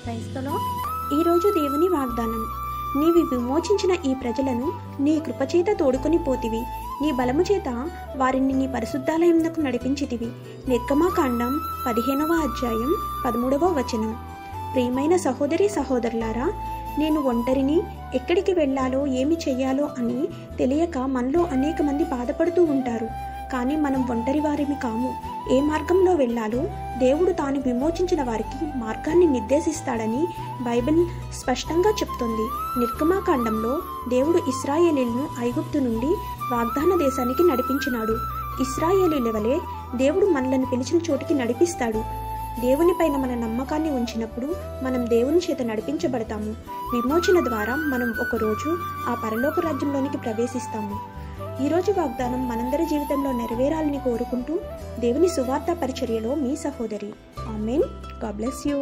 క్రైస్తలో ఈరోజు దేవుని వాగ్దానం. నీవి విమోచించిన ఈ ప్రజలను నీ కృపచేత తోడుకొని పోతివి, నీ బలము చేత వారిని నీ పరిశుద్ధాలయంకు నడిపించితివి. నిర్గమాకాండం 15వ అధ్యాయం 13వ వచనం. ప్రియమైన సహోదరి సహోదరులారా, నేను ఒంటరిని, ఎక్కడికి వెళ్ళాలో ఏమి చెయ్యాలో అని తెలియక మనలో అనేక మంది బాధపడుతూ ఉంటారు. కానీ మనం ఒంటరి వారిమి కాము. ఏ మార్గంలో వెళ్ళాలో దేవుడు తాను విమోచించిన వారికి మార్గాన్ని నిర్దేశిస్తాడని బైబిల్ స్పష్టంగా చెప్తుంది. నిర్గమాకాండంలో దేవుడు ఇశ్రాయేలీలను ఐగుప్తు నుండి వాగ్దాన దేశానికి నడిపించినాడు. ఇశ్రాయేలీల వలె దేవుడు మనలను పిలిచిన చోటికి నడిపిస్తాడు. దేవునిపైన మన నమ్మకాన్ని ఉంచినప్పుడు మనం దేవుని చేత నడిపించబడతాము. విమోచన ద్వారా మనం ఒకరోజు ఆ పరలోక రాజ్యంలోనికి ప్రవేశిస్తాము. ఈరోజు వాగ్దానం మనందరి జీవితంలో నెరవేరాలని కోరుకుంటూ దేవుని సువార్త పరిచర్యలో మీ సహోదరి. ఆమేన్. God bless you.